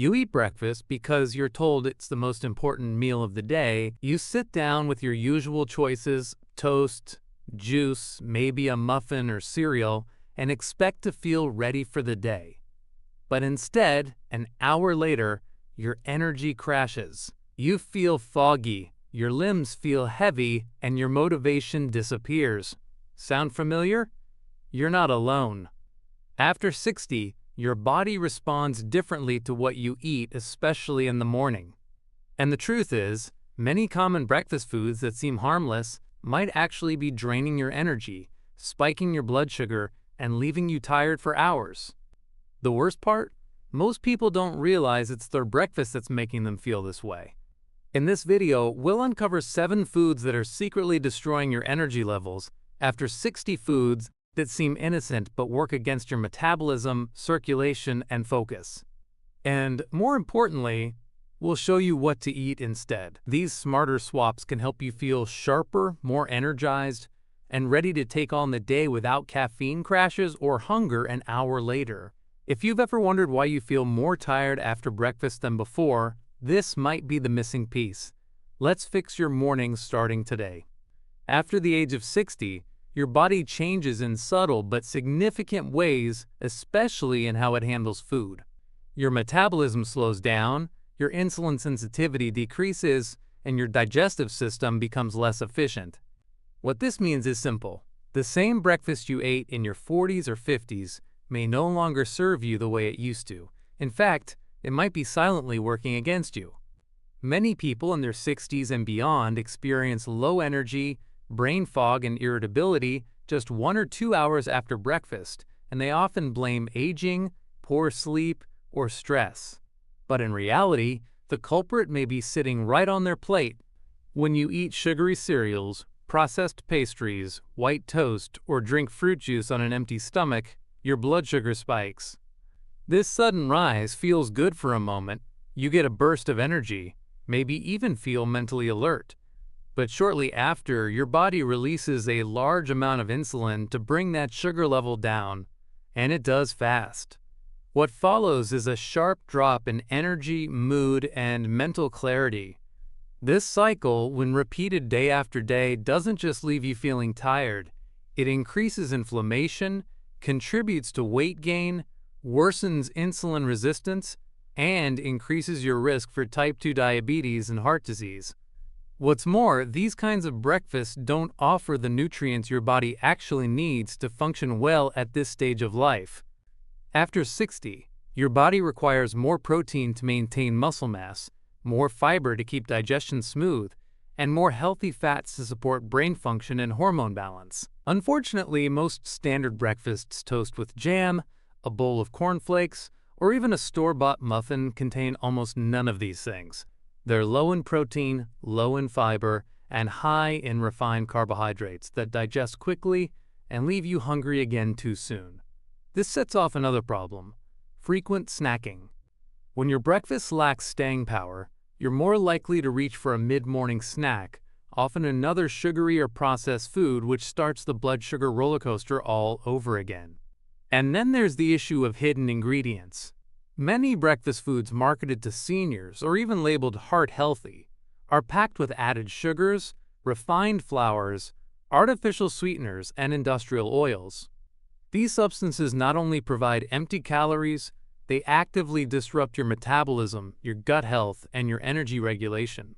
You eat breakfast because you're told it's the most important meal of the day. You sit down with your usual choices, toast, juice, maybe a muffin or cereal, and expect to feel ready for the day. But instead, an hour later, your energy crashes. You feel foggy, your limbs feel heavy, and your motivation disappears. Sound familiar? You're not alone. After 60, your body responds differently to what you eat, especially in the morning. And the truth is, many common breakfast foods that seem harmless might actually be draining your energy, spiking your blood sugar, and leaving you tired for hours. The worst part? Most people don't realize it's their breakfast that's making them feel this way. In this video, we'll uncover 7 foods that are secretly destroying your energy levels after 60 foods that seem innocent but work against your metabolism, circulation, and focus. And more importantly, we'll show you what to eat instead. These smarter swaps can help you feel sharper, more energized, and ready to take on the day without caffeine crashes or hunger an hour later. If you've ever wondered why you feel more tired after breakfast than before, this might be the missing piece. Let's fix your mornings starting today. After the age of 60, your body changes in subtle but significant ways, especially in how it handles food. Your metabolism slows down, your insulin sensitivity decreases, and your digestive system becomes less efficient. What this means is simple. The same breakfast you ate in your 40s or 50s may no longer serve you the way it used to. In fact, it might be silently working against you. Many people in their 60s and beyond experience low energy, brain fog, and irritability just 1 or 2 hours after breakfast, and they often blame aging, poor sleep, or stress. But in reality, the culprit may be sitting right on their plate. When you eat sugary cereals, processed pastries, white toast, or drink fruit juice on an empty stomach, your blood sugar spikes. This sudden rise feels good for a moment. You get a burst of energy, maybe even feel mentally alert. But shortly after, your body releases a large amount of insulin to bring that sugar level down, and it does fast. What follows is a sharp drop in energy, mood, and mental clarity. This cycle, when repeated day after day, doesn't just leave you feeling tired. It increases inflammation, contributes to weight gain, worsens insulin resistance, and increases your risk for type 2 diabetes and heart disease. What's more, these kinds of breakfasts don't offer the nutrients your body actually needs to function well at this stage of life. After 60, your body requires more protein to maintain muscle mass, more fiber to keep digestion smooth, and more healthy fats to support brain function and hormone balance. Unfortunately, most standard breakfasts toast with jam, a bowl of cornflakes, or even a store-bought muffin contain almost none of these things. They're low in protein, low in fiber, and high in refined carbohydrates that digest quickly and leave you hungry again too soon. This sets off another problem: frequent snacking. When your breakfast lacks staying power, you're more likely to reach for a mid-morning snack, often another sugary or processed food, which starts the blood sugar roller coaster all over again. And then there's the issue of hidden ingredients. Many breakfast foods marketed to seniors or even labeled heart healthy are packed with added sugars, refined flours, artificial sweeteners, and industrial oils. These substances not only provide empty calories, they actively disrupt your metabolism, your gut health, and your energy regulation.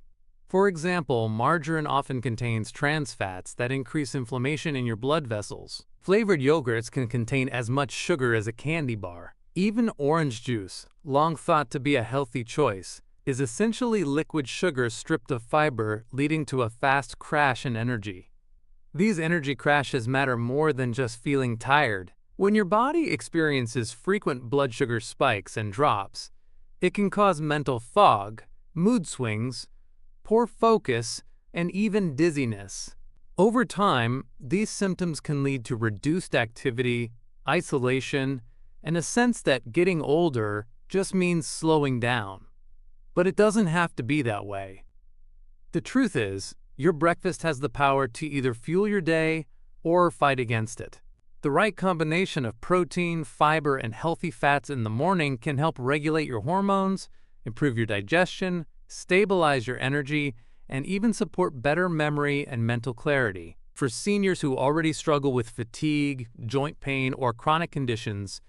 For example, margarine often contains trans fats that increase inflammation in your blood vessels. Flavored yogurts can contain as much sugar as a candy bar. Even orange juice, long thought to be a healthy choice, is essentially liquid sugar stripped of fiber, leading to a fast crash in energy. These energy crashes matter more than just feeling tired. When your body experiences frequent blood sugar spikes and drops, it can cause mental fog, mood swings, poor focus, and even dizziness. Over time, these symptoms can lead to reduced activity, isolation, and a sense that getting older just means slowing down. But it doesn't have to be that way. The truth is, your breakfast has the power to either fuel your day or fight against it. The right combination of protein, fiber, and healthy fats in the morning can help regulate your hormones, improve your digestion, stabilize your energy, and even support better memory and mental clarity. For seniors who already struggle with fatigue, joint pain, or chronic conditions,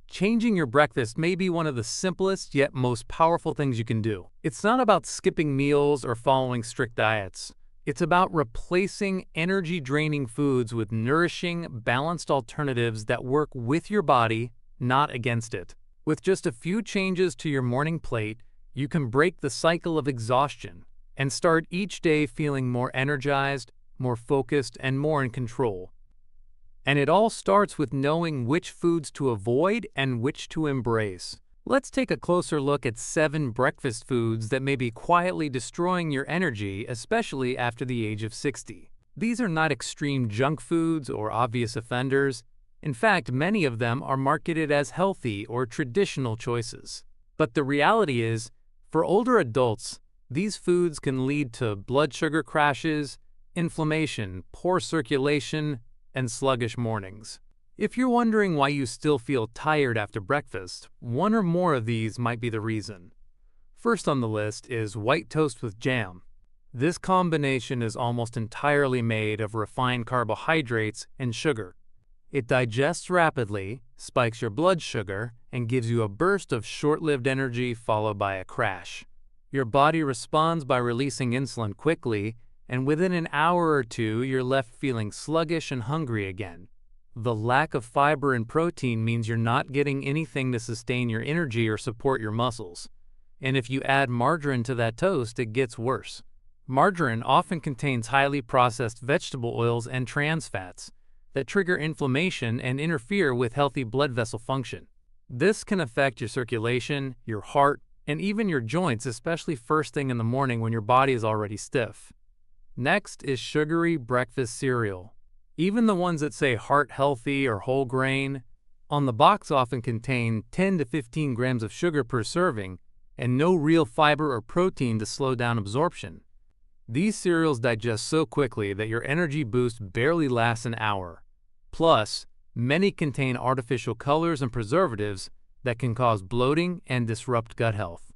changing your breakfast may be one of the simplest yet most powerful things you can do. It's not about skipping meals or following strict diets. It's about replacing energy-draining foods with nourishing, balanced alternatives that work with your body, not against it. With just a few changes to your morning plate, you can break the cycle of exhaustion and start each day feeling more energized, more focused, and more in control. And it all starts with knowing which foods to avoid and which to embrace. Let's take a closer look at 7 breakfast foods that may be quietly destroying your energy, especially after the age of 60. These are not extreme junk foods or obvious offenders. In fact, many of them are marketed as healthy or traditional choices. But the reality is, for older adults, these foods can lead to blood sugar crashes, inflammation, poor circulation, and sluggish mornings. If you're wondering why you still feel tired after breakfast, one or more of these might be the reason. First on the list is white toast with jam. This combination is almost entirely made of refined carbohydrates and sugar. It digests rapidly, spikes your blood sugar, and gives you a burst of short-lived energy followed by a crash. Your body responds by releasing insulin quickly, and within an hour or two, you're left feeling sluggish and hungry again. The lack of fiber and protein means you're not getting anything to sustain your energy or support your muscles. And if you add margarine to that toast, it gets worse. Margarine often contains highly processed vegetable oils and trans fats that trigger inflammation and interfere with healthy blood vessel function. This can affect your circulation, your heart, and even your joints, especially first thing in the morning when your body is already stiff. Next is sugary breakfast cereal. Even the ones that say heart healthy or whole grain, on the box often contain 10 to 15 grams of sugar per serving and no real fiber or protein to slow down absorption. These cereals digest so quickly that your energy boost barely lasts an hour. Plus, many contain artificial colors and preservatives that can cause bloating and disrupt gut health.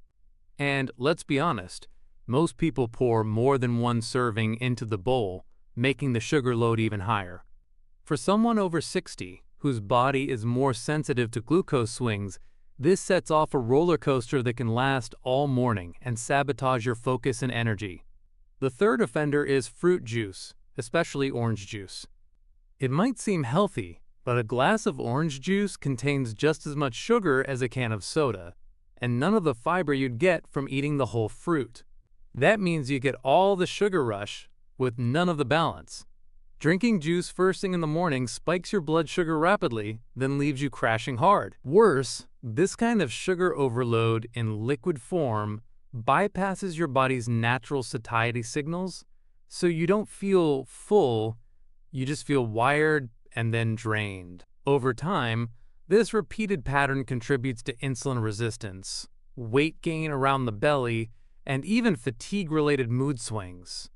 And let's be honest, most people pour more than one serving into the bowl, making the sugar load even higher. For someone over 60, whose body is more sensitive to glucose swings, this sets off a roller coaster that can last all morning and sabotage your focus and energy. The third offender is fruit juice, especially orange juice. It might seem healthy, but a glass of orange juice contains just as much sugar as a can of soda, and none of the fiber you'd get from eating the whole fruit. That means you get all the sugar rush with none of the balance. Drinking juice first thing in the morning spikes your blood sugar rapidly, then leaves you crashing hard. Worse, this kind of sugar overload in liquid form bypasses your body's natural satiety signals, so you don't feel full, you just feel wired and then drained. Over time, this repeated pattern contributes to insulin resistance, weight gain around the belly, and even fatigue-related mood swings.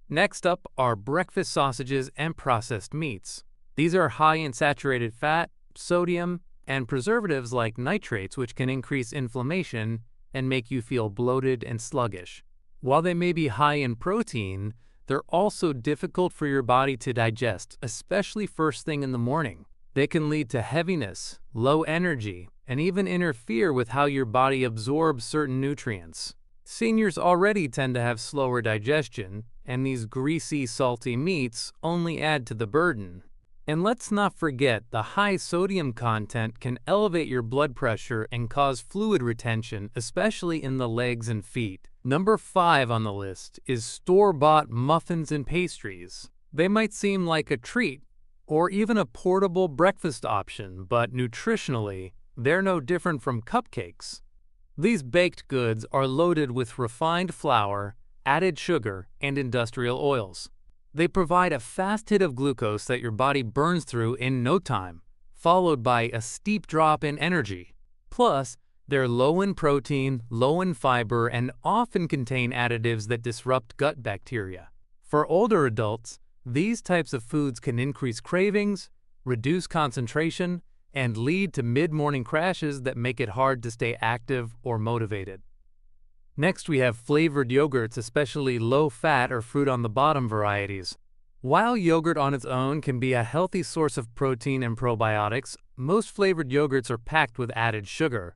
Next up are breakfast sausages and processed meats. These are high in saturated fat, sodium, and preservatives like nitrates, which can increase inflammation and make you feel bloated and sluggish. While they may be high in protein, they're also difficult for your body to digest, especially first thing in the morning. They can lead to heaviness, low energy, and even interfere with how your body absorbs certain nutrients. Seniors already tend to have slower digestion, and these greasy, salty meats only add to the burden. And let's not forget, the high sodium content can elevate your blood pressure and cause fluid retention, especially in the legs and feet. Number 5 on the list is store-bought muffins and pastries. They might seem like a treat, or even a portable breakfast option, but nutritionally, they're no different from cupcakes. These baked goods are loaded with refined flour, added sugar, and industrial oils. They provide a fast hit of glucose that your body burns through in no time, followed by a steep drop in energy. Plus, they're low in protein, low in fiber, and often contain additives that disrupt gut bacteria. For older adults, these types of foods can increase cravings, reduce concentration, and lead to mid-morning crashes that make it hard to stay active or motivated. Next, we have flavored yogurts, especially low-fat or fruit-on-the-bottom varieties. While yogurt on its own can be a healthy source of protein and probiotics, most flavored yogurts are packed with added sugar.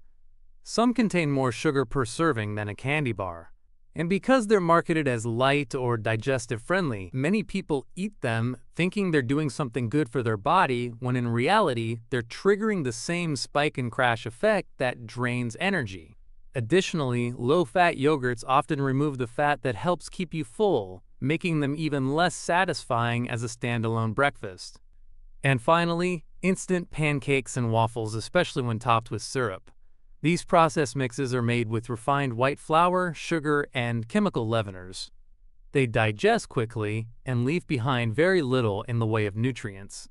Some contain more sugar per serving than a candy bar. And because they're marketed as light or digestive-friendly, many people eat them thinking they're doing something good for their body, when in reality, they're triggering the same spike and crash effect that drains energy. Additionally, low-fat yogurts often remove the fat that helps keep you full, making them even less satisfying as a standalone breakfast. And finally, instant pancakes and waffles, especially when topped with syrup. These processed mixes are made with refined white flour, sugar, and chemical leaveners. They digest quickly and leave behind very little in the way of nutrients.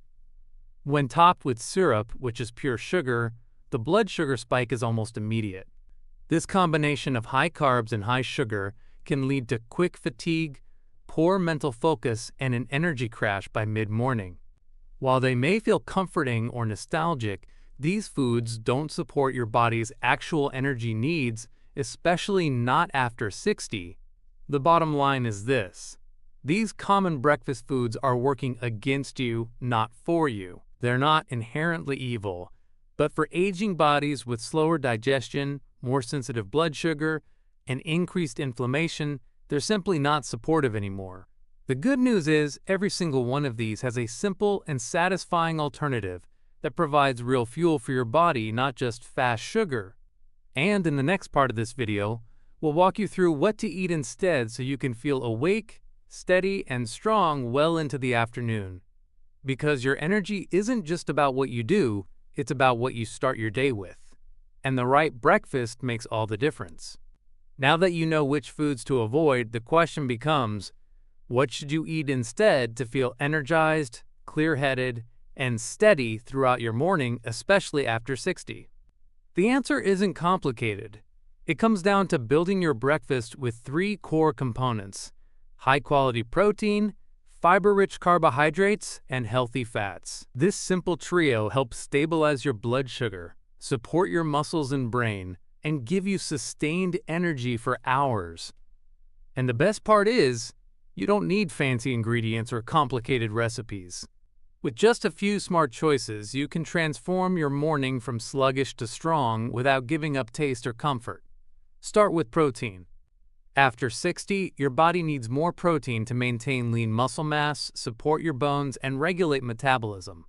When topped with syrup, which is pure sugar, the blood sugar spike is almost immediate. This combination of high carbs and high sugar can lead to quick fatigue, poor mental focus, and an energy crash by mid-morning. While they may feel comforting or nostalgic, these foods don't support your body's actual energy needs, especially not after 60. The bottom line is this: these common breakfast foods are working against you, not for you. They're not inherently evil, but for aging bodies with slower digestion, more sensitive blood sugar, and increased inflammation, they're simply not supportive anymore. The good news is every single one of these has a simple and satisfying alternative that provides real fuel for your body, not just fast sugar. And in the next part of this video, we'll walk you through what to eat instead so you can feel awake, steady, and strong well into the afternoon. Because your energy isn't just about what you do, it's about what you start your day with. And the right breakfast makes all the difference. Now that you know which foods to avoid, the question becomes, what should you eat instead to feel energized, clear-headed, and steady throughout your morning, especially after 60? The answer isn't complicated. It comes down to building your breakfast with 3 core components: high-quality protein, fiber-rich carbohydrates, and healthy fats. This simple trio helps stabilize your blood sugar, support your muscles and brain, and give you sustained energy for hours. And the best part is, you don't need fancy ingredients or complicated recipes. With just a few smart choices, you can transform your morning from sluggish to strong without giving up taste or comfort. Start with protein. After 60, your body needs more protein to maintain lean muscle mass, support your bones, and regulate metabolism.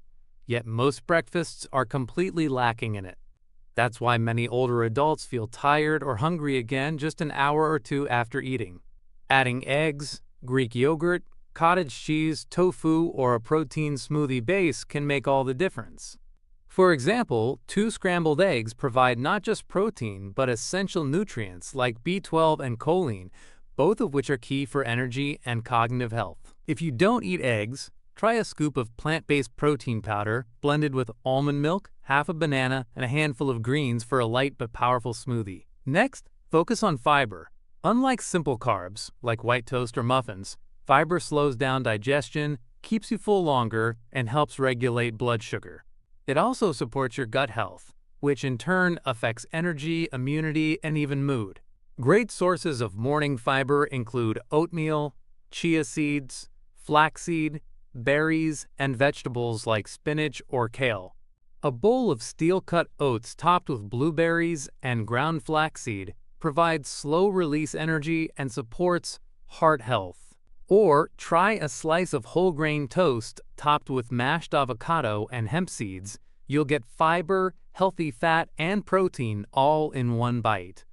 Yet most breakfasts are completely lacking in it. That's why many older adults feel tired or hungry again just an hour or two after eating. Adding eggs, Greek yogurt, cottage cheese, tofu, or a protein smoothie base can make all the difference. For example, 2 scrambled eggs provide not just protein, but essential nutrients like B12 and choline, both of which are key for energy and cognitive health. If you don't eat eggs, try a scoop of plant-based protein powder blended with almond milk, half a banana, and a handful of greens for a light but powerful smoothie. Next, focus on fiber. Unlike simple carbs, like white toast or muffins, fiber slows down digestion, keeps you full longer, and helps regulate blood sugar. It also supports your gut health, which in turn affects energy, immunity, and even mood. Great sources of morning fiber include oatmeal, chia seeds, flaxseed, berries, and vegetables like spinach or kale. A bowl of steel-cut oats topped with blueberries and ground flaxseed provides slow-release energy and supports heart health. Or try a slice of whole grain toast topped with mashed avocado and hemp seeds. You'll get fiber, healthy fat, and protein all in one bite.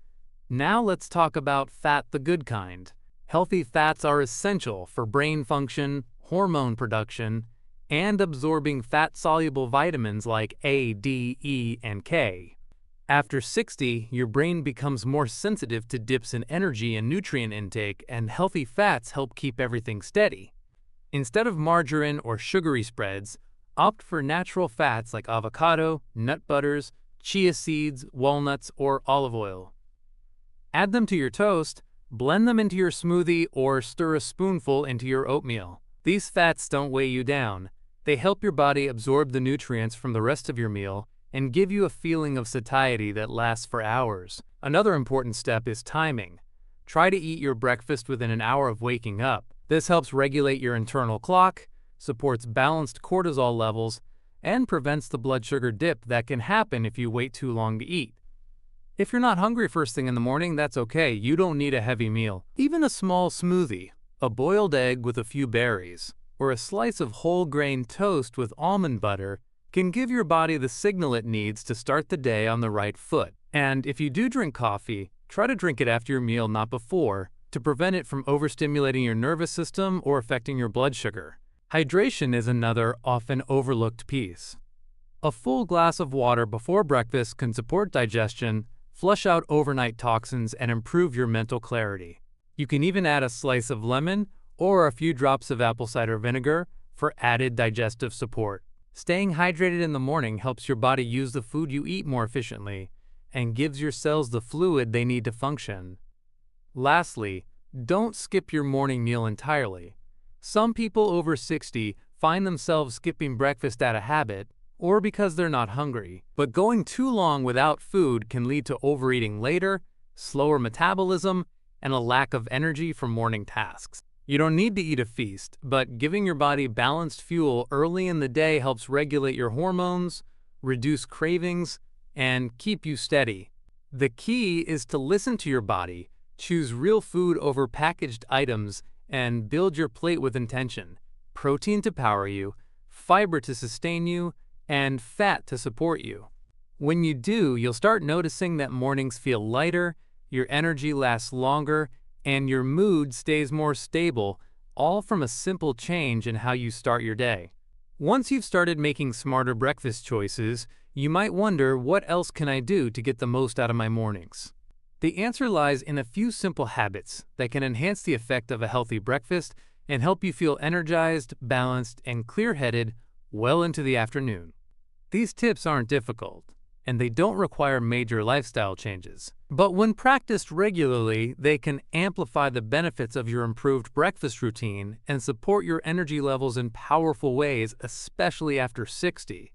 Now let's talk about fat the good kind. Healthy fats are essential for brain function, hormone production, and absorbing fat-soluble vitamins like A, D, E, and K. After 60, your brain becomes more sensitive to dips in energy and nutrient intake, and healthy fats help keep everything steady. Instead of margarine or sugary spreads, opt for natural fats like avocado, nut butters, chia seeds, walnuts, or olive oil. Add them to your toast, blend them into your smoothie, or stir a spoonful into your oatmeal. These fats don't weigh you down. They help your body absorb the nutrients from the rest of your meal and give you a feeling of satiety that lasts for hours. Another important step is timing. Try to eat your breakfast within an hour of waking up. This helps regulate your internal clock, supports balanced cortisol levels, and prevents the blood sugar dip that can happen if you wait too long to eat. If you're not hungry first thing in the morning, that's okay. You don't need a heavy meal. Even a small smoothie, a boiled egg with a few berries, or a slice of whole grain toast with almond butter can give your body the signal it needs to start the day on the right foot. And if you do drink coffee, try to drink it after your meal, not before, to prevent it from overstimulating your nervous system or affecting your blood sugar. Hydration is another often overlooked piece. A full glass of water before breakfast can support digestion, flush out overnight toxins, and improve your mental clarity. You can even add a slice of lemon or a few drops of apple cider vinegar for added digestive support. Staying hydrated in the morning helps your body use the food you eat more efficiently and gives your cells the fluid they need to function. Lastly, don't skip your morning meal entirely. Some people over 60 find themselves skipping breakfast out of habit or because they're not hungry. But going too long without food can lead to overeating later, slower metabolism, and a lack of energy for morning tasks. You don't need to eat a feast, but giving your body balanced fuel early in the day helps regulate your hormones, reduce cravings, and keep you steady. The key is to listen to your body, choose real food over packaged items, and build your plate with intention. Protein to power you, fiber to sustain you, and fat to support you. When you do, you'll start noticing that mornings feel lighter, your energy lasts longer, and your mood stays more stable, all from a simple change in how you start your day. Once you've started making smarter breakfast choices, you might wonder, what else can I do to get the most out of my mornings? The answer lies in a few simple habits that can enhance the effect of a healthy breakfast and help you feel energized, balanced, and clear-headed well into the afternoon. These tips aren't difficult, and they don't require major lifestyle changes. But when practiced regularly, they can amplify the benefits of your improved breakfast routine and support your energy levels in powerful ways, especially after 60,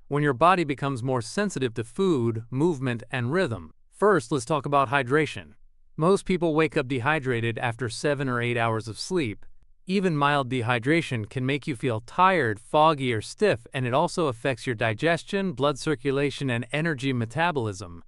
when your body becomes more sensitive to food, movement, and rhythm. First, let's talk about hydration. Most people wake up dehydrated after 7 or 8 hours of sleep. Even mild dehydration can make you feel tired, foggy, or stiff, and it also affects your digestion, blood circulation, and energy metabolism.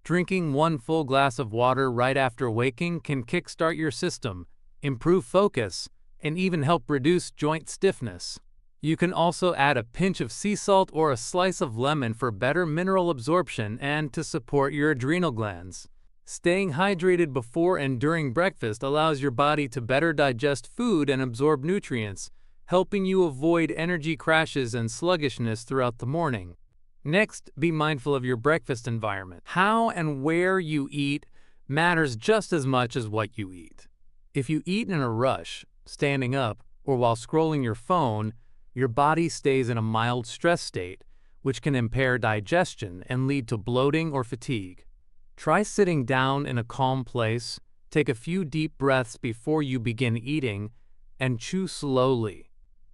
Drinking 1 full glass of water right after waking can kickstart your system, improve focus, and even help reduce joint stiffness. You can also add a pinch of sea salt or a slice of lemon for better mineral absorption and to support your adrenal glands. Staying hydrated before and during breakfast allows your body to better digest food and absorb nutrients, helping you avoid energy crashes and sluggishness throughout the morning. Next, be mindful of your breakfast environment. How and where you eat matters just as much as what you eat. If you eat in a rush, standing up, or while scrolling your phone, your body stays in a mild stress state, which can impair digestion and lead to bloating or fatigue. Try sitting down in a calm place, take a few deep breaths before you begin eating, and chew slowly.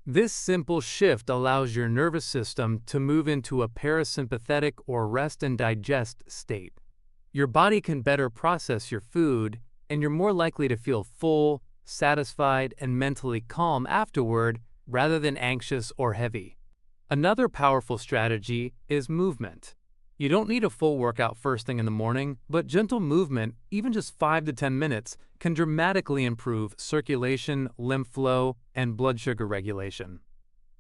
This simple shift allows your nervous system to move into a parasympathetic or rest and digest state. Your body can better process your food, and you're more likely to feel full, satisfied, and mentally calm afterward, rather than anxious or heavy. Another powerful strategy is movement. You don't need a full workout first thing in the morning, but gentle movement, even just 5 to 10 minutes, can dramatically improve circulation, lymph flow, and blood sugar regulation.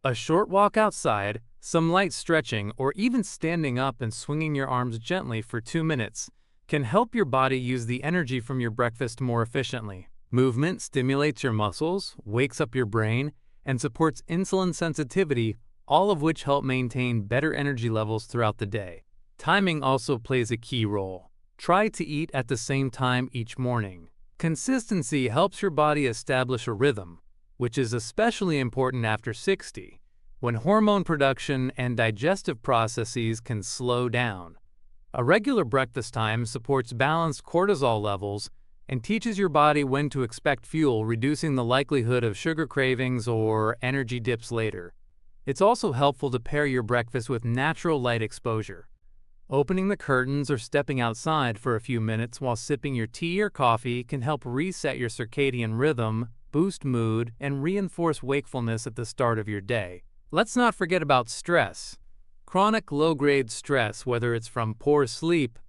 A short walk outside, some light stretching, or even standing up and swinging your arms gently for 2 minutes can help your body use the energy from your breakfast more efficiently. Movement stimulates your muscles, wakes up your brain, and supports insulin sensitivity, all of which help maintain better energy levels throughout the day. Timing also plays a key role. Try to eat at the same time each morning. Consistency helps your body establish a rhythm, which is especially important after 60, when hormone production and digestive processes can slow down. A regular breakfast time supports balanced cortisol levels and teaches your body when to expect fuel, reducing the likelihood of sugar cravings or energy dips later. It's also helpful to pair your breakfast with natural light exposure. Opening the curtains or stepping outside for a few minutes while sipping your tea or coffee can help reset your circadian rhythm, boost mood, and reinforce wakefulness at the start of your day. Let's not forget about stress. Chronic low-grade stress, whether it's from poor sleep,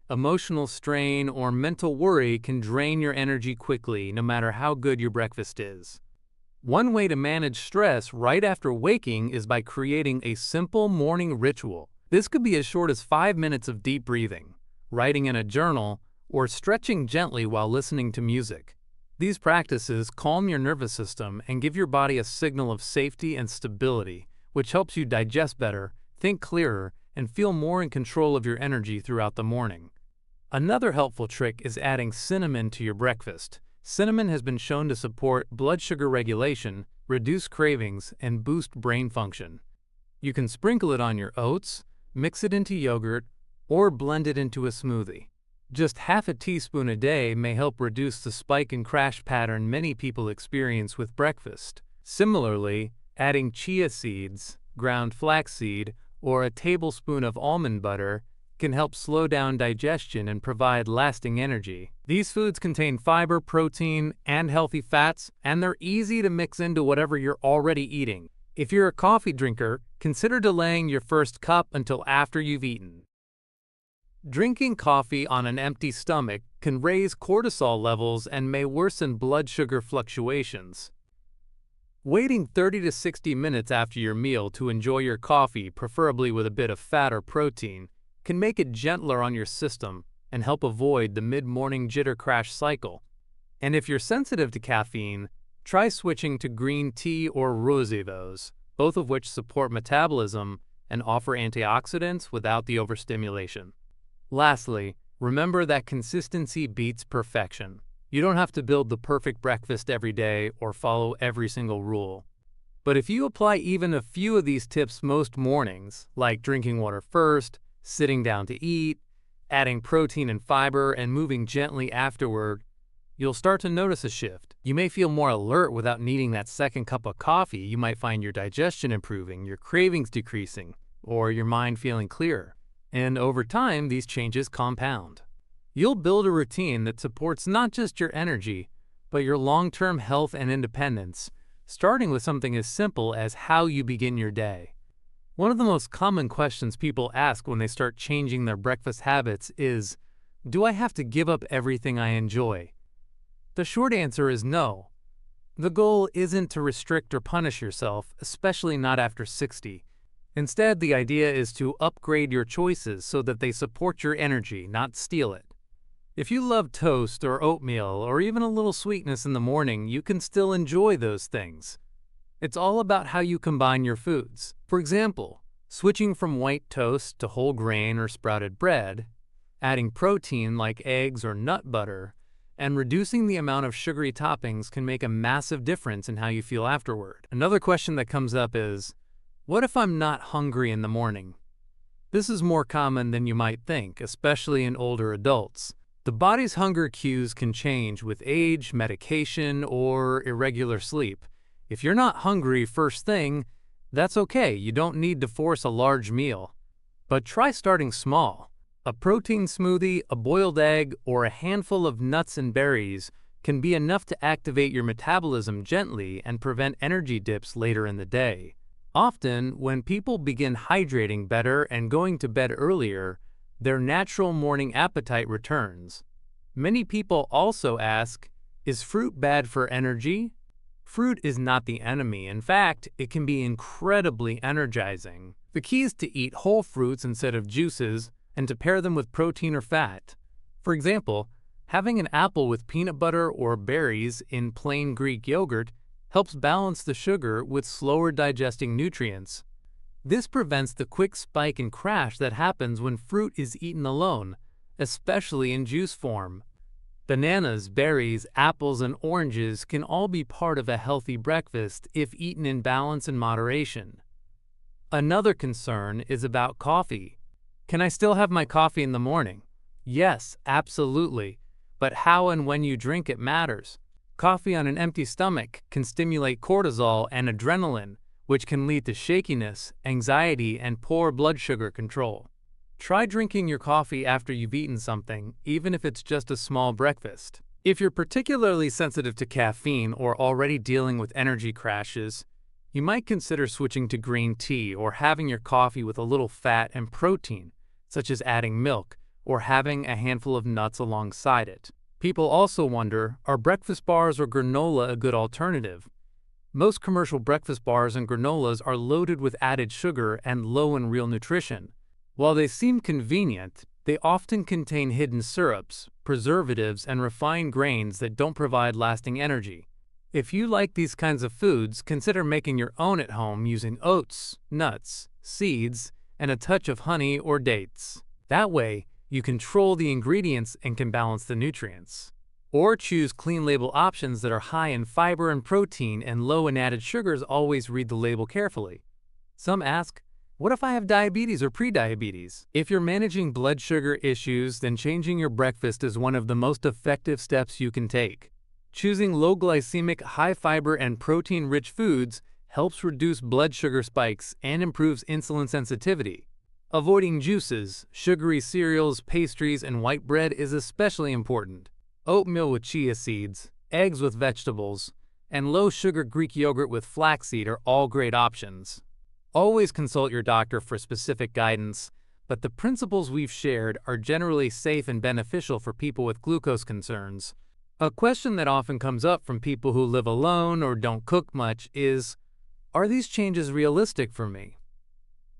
emotional strain, or mental worry, can drain your energy quickly, no matter how good your breakfast is. One way to manage stress right after waking is by creating a simple morning ritual. This could be as short as 5 minutes of deep breathing, writing in a journal, or stretching gently while listening to music. These practices calm your nervous system and give your body a signal of safety and stability, which helps you digest better, think clearer, and feel more in control of your energy throughout the morning. Another helpful trick is adding cinnamon to your breakfast. Cinnamon has been shown to support blood sugar regulation, reduce cravings, and boost brain function. You can sprinkle it on your oats, mix it into yogurt, or blend it into a smoothie. Just half a teaspoon a day may help reduce the spike and crash pattern many people experience with breakfast. Similarly, adding chia seeds, ground flaxseed, or a tablespoon of almond butter can help slow down digestion and provide lasting energy. These foods contain fiber, protein, and healthy fats, and they're easy to mix into whatever you're already eating. If you're a coffee drinker, consider delaying your first cup until after you've eaten. Drinking coffee on an empty stomach can raise cortisol levels and may worsen blood sugar fluctuations. Waiting 30 to 60 minutes after your meal to enjoy your coffee, preferably with a bit of fat or protein, can make it gentler on your system and help avoid the mid-morning jitter crash cycle. And if you're sensitive to caffeine, try switching to green tea or rooibos, both of which support metabolism and offer antioxidants without the overstimulation. Lastly, remember that consistency beats perfection. You don't have to build the perfect breakfast every day or follow every single rule. But if you apply even a few of these tips most mornings, like drinking water first, sitting down to eat, adding protein and fiber, and moving gently afterward, you'll start to notice a shift. You may feel more alert without needing that second cup of coffee. You might find your digestion improving, your cravings decreasing, or your mind feeling clearer. And over time, these changes compound. You'll build a routine that supports not just your energy, but your long-term health and independence, starting with something as simple as how you begin your day. One of the most common questions people ask when they start changing their breakfast habits is, do I have to give up everything I enjoy? The short answer is no. The goal isn't to restrict or punish yourself, especially not after 60. Instead, the idea is to upgrade your choices so that they support your energy, not steal it. If you love toast or oatmeal or even a little sweetness in the morning, you can still enjoy those things. It's all about how you combine your foods. For example, switching from white toast to whole grain or sprouted bread, adding protein like eggs or nut butter, and reducing the amount of sugary toppings can make a massive difference in how you feel afterward. Another question that comes up is, what if I'm not hungry in the morning? This is more common than you might think, especially in older adults. The body's hunger cues can change with age, medication, or irregular sleep. If you're not hungry first thing, that's okay. You don't need to force a large meal. But try starting small. A protein smoothie, a boiled egg, or a handful of nuts and berries can be enough to activate your metabolism gently and prevent energy dips later in the day. Often, when people begin hydrating better and going to bed earlier, their natural morning appetite returns. Many people also ask, is fruit bad for energy? Fruit is not the enemy. In fact, it can be incredibly energizing. The key is to eat whole fruits instead of juices and to pair them with protein or fat. For example, having an apple with peanut butter or berries in plain Greek yogurt helps balance the sugar with slower digesting nutrients. This prevents the quick spike and crash that happens when fruit is eaten alone, especially in juice form. Bananas, berries, apples, and oranges can all be part of a healthy breakfast if eaten in balance and moderation. Another concern is about coffee. Can I still have my coffee in the morning? Yes, absolutely. But how and when you drink it matters. Coffee on an empty stomach can stimulate cortisol and adrenaline, which can lead to shakiness, anxiety, and poor blood sugar control. Try drinking your coffee after you've eaten something, even if it's just a small breakfast. If you're particularly sensitive to caffeine or already dealing with energy crashes, you might consider switching to green tea or having your coffee with a little fat and protein, such as adding milk or having a handful of nuts alongside it. People also wonder, are breakfast bars or granola a good alternative? Most commercial breakfast bars and granolas are loaded with added sugar and low in real nutrition. While they seem convenient, they often contain hidden syrups, preservatives, and refined grains that don't provide lasting energy. If you like these kinds of foods, consider making your own at home using oats, nuts, seeds, and a touch of honey or dates. That way, you control the ingredients and can balance the nutrients. Or choose clean label options that are high in fiber and protein and low in added sugars. Always read the label carefully. Some ask, what if I have diabetes or prediabetes? If you're managing blood sugar issues, then changing your breakfast is one of the most effective steps you can take. Choosing low glycemic, high fiber, and protein-rich foods helps reduce blood sugar spikes and improves insulin sensitivity. Avoiding juices, sugary cereals, pastries, and white bread is especially important. Oatmeal with chia seeds, eggs with vegetables, and low-sugar Greek yogurt with flaxseed are all great options. Always consult your doctor for specific guidance, but the principles we've shared are generally safe and beneficial for people with glucose concerns. A question that often comes up from people who live alone or don't cook much is, are these changes realistic for me?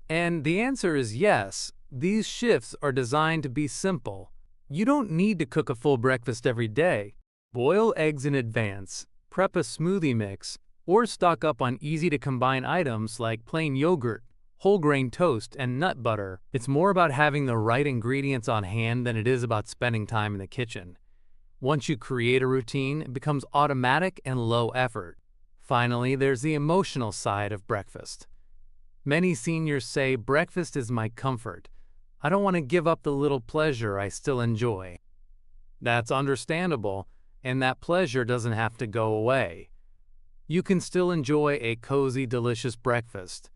And the answer is yes. These shifts are designed to be simple. You don't need to cook a full breakfast every day. Boil eggs in advance, prep a smoothie mix, or stock up on easy-to-combine items like plain yogurt, whole grain toast, and nut butter. It's more about having the right ingredients on hand than it is about spending time in the kitchen. Once you create a routine, it becomes automatic and low effort. Finally, there's the emotional side of breakfast. Many seniors say, breakfast is my comfort. I don't want to give up the little pleasure I still enjoy. That's understandable, and that pleasure doesn't have to go away. You can still enjoy a cozy, delicious breakfast.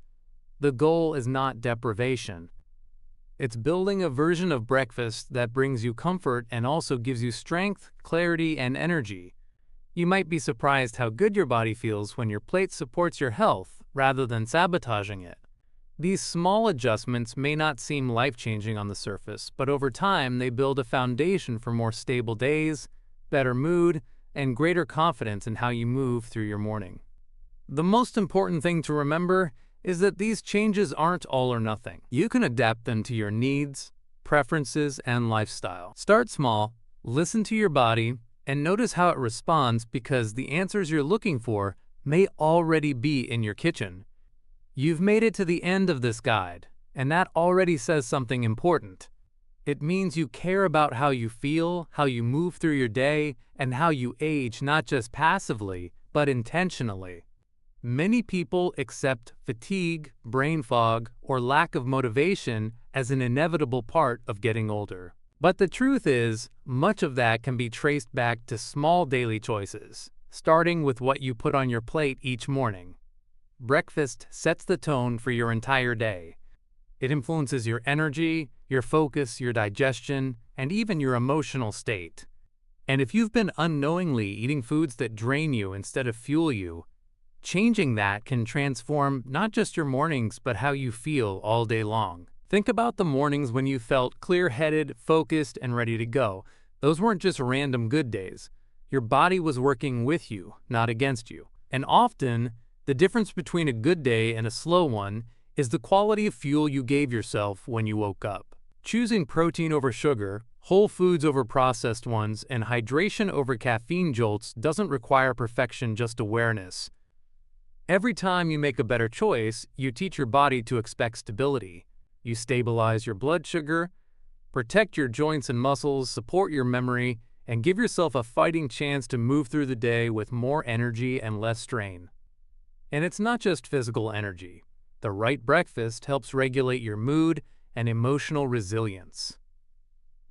The goal is not deprivation. It's building a version of breakfast that brings you comfort and also gives you strength, clarity, and energy. You might be surprised how good your body feels when your plate supports your health rather than sabotaging it. These small adjustments may not seem life-changing on the surface, but over time they build a foundation for more stable days, better mood, and greater confidence in how you move through your morning. The most important thing to remember is that these changes aren't all or nothing. You can adapt them to your needs, preferences, and lifestyle. Start small, listen to your body, and notice how it responds, because the answers you're looking for may already be in your kitchen. You've made it to the end of this guide, and that already says something important. It means you care about how you feel, how you move through your day, and how you age, not just passively, but intentionally. Many people accept fatigue, brain fog, or lack of motivation as an inevitable part of getting older. But the truth is, much of that can be traced back to small daily choices, starting with what you put on your plate each morning. Breakfast sets the tone for your entire day. It influences your energy, your focus, your digestion, and even your emotional state. And if you've been unknowingly eating foods that drain you instead of fuel you, changing that can transform not just your mornings, but how you feel all day long. Think about the mornings when you felt clear-headed, focused, and ready to go. Those weren't just random good days. Your body was working with you, not against you. And often, the difference between a good day and a slow one is the quality of fuel you gave yourself when you woke up. Choosing protein over sugar, whole foods over processed ones, and hydration over caffeine jolts doesn't require perfection, just awareness. Every time you make a better choice, you teach your body to expect stability. You stabilize your blood sugar, protect your joints and muscles, support your memory, and give yourself a fighting chance to move through the day with more energy and less strain. And it's not just physical energy. The right breakfast helps regulate your mood and emotional resilience.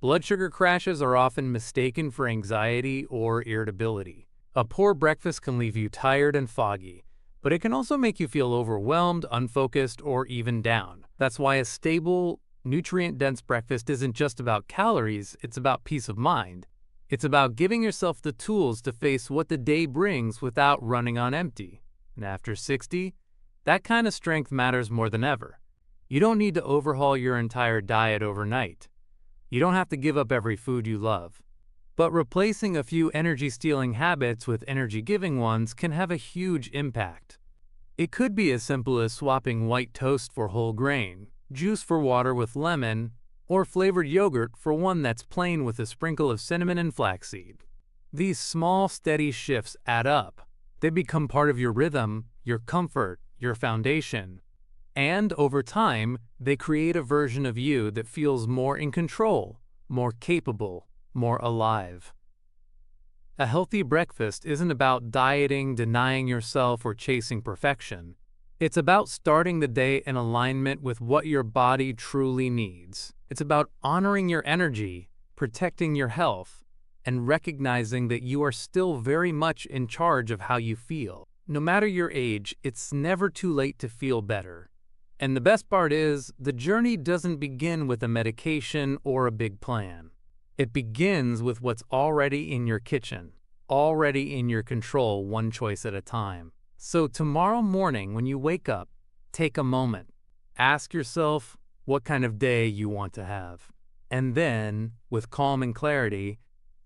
Blood sugar crashes are often mistaken for anxiety or irritability. A poor breakfast can leave you tired and foggy, but it can also make you feel overwhelmed, unfocused, or even down. That's why a stable, nutrient-dense breakfast isn't just about calories, it's about peace of mind. It's about giving yourself the tools to face what the day brings without running on empty. And after 60, that kind of strength matters more than ever. You don't need to overhaul your entire diet overnight. You don't have to give up every food you love. But replacing a few energy-stealing habits with energy-giving ones can have a huge impact. It could be as simple as swapping white toast for whole grain, juice for water with lemon, or flavored yogurt for one that's plain with a sprinkle of cinnamon and flaxseed. These small, steady shifts add up. They become part of your rhythm, your comfort, your foundation. And over time, they create a version of you that feels more in control, more capable, more alive. A healthy breakfast isn't about dieting, denying yourself, or chasing perfection. It's about starting the day in alignment with what your body truly needs. It's about honoring your energy, protecting your health, and recognizing that you are still very much in charge of how you feel. No matter your age, it's never too late to feel better. And the best part is, the journey doesn't begin with a medication or a big plan. It begins with what's already in your kitchen, already in your control, one choice at a time. So tomorrow morning when you wake up, take a moment. Ask yourself what kind of day you want to have. And then, with calm and clarity,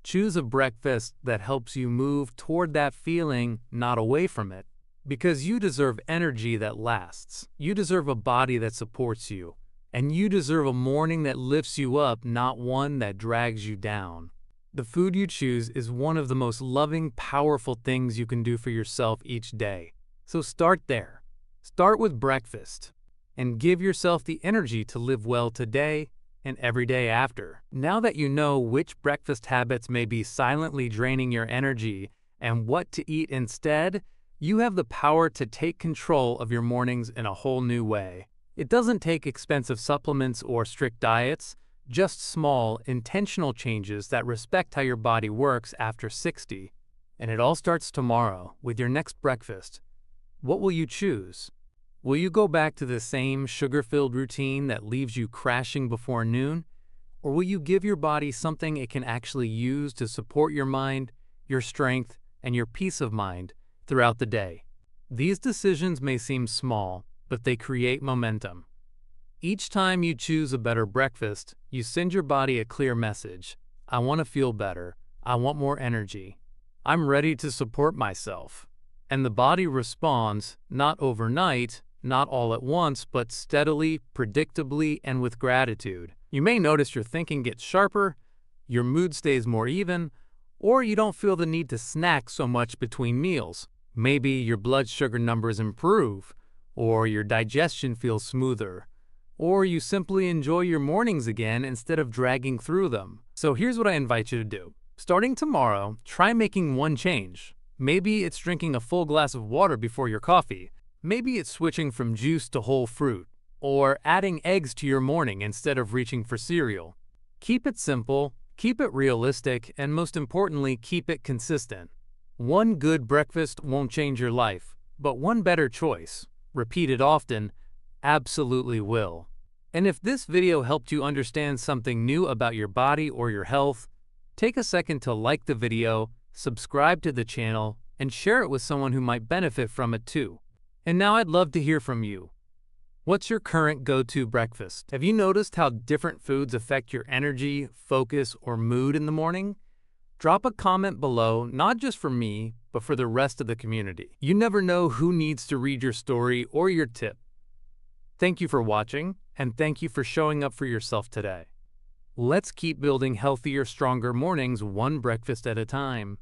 choose a breakfast that helps you move toward that feeling, not away from it. Because you deserve energy that lasts. You deserve a body that supports you. And you deserve a morning that lifts you up, not one that drags you down. The food you choose is one of the most loving, powerful things you can do for yourself each day. So start there. Start with breakfast. And give yourself the energy to live well today and every day after. Now that you know which breakfast habits may be silently draining your energy and what to eat instead, you have the power to take control of your mornings in a whole new way. It doesn't take expensive supplements or strict diets, just small, intentional changes that respect how your body works after 60. And it all starts tomorrow with your next breakfast. What will you choose? Will you go back to the same sugar-filled routine that leaves you crashing before noon? Or will you give your body something it can actually use to support your mind, your strength, and your peace of mind throughout the day? These decisions may seem small, but they create momentum. Each time you choose a better breakfast, you send your body a clear message. I want to feel better. I want more energy. I'm ready to support myself. And the body responds, not overnight, not all at once, but steadily, predictably, and with gratitude. You may notice your thinking gets sharper, your mood stays more even, or you don't feel the need to snack so much between meals. Maybe your blood sugar numbers improve, or your digestion feels smoother, or you simply enjoy your mornings again instead of dragging through them. So here's what I invite you to do. Starting tomorrow, try making one change. Maybe it's drinking a full glass of water before your coffee. Maybe it's switching from juice to whole fruit, or adding eggs to your morning instead of reaching for cereal. Keep it simple, keep it realistic, and most importantly, keep it consistent. One good breakfast won't change your life, but one better choice, repeated often, absolutely will. And if this video helped you understand something new about your body or your health, take a second to like the video, subscribe to the channel, and share it with someone who might benefit from it too. And now I'd love to hear from you. What's your current go-to breakfast? Have you noticed how different foods affect your energy, focus, or mood in the morning? Drop a comment below, not just for me, but for the rest of the community. You never know who needs to read your story or your tip. Thank you for watching, and thank you for showing up for yourself today. Let's keep building healthier, stronger mornings one breakfast at a time.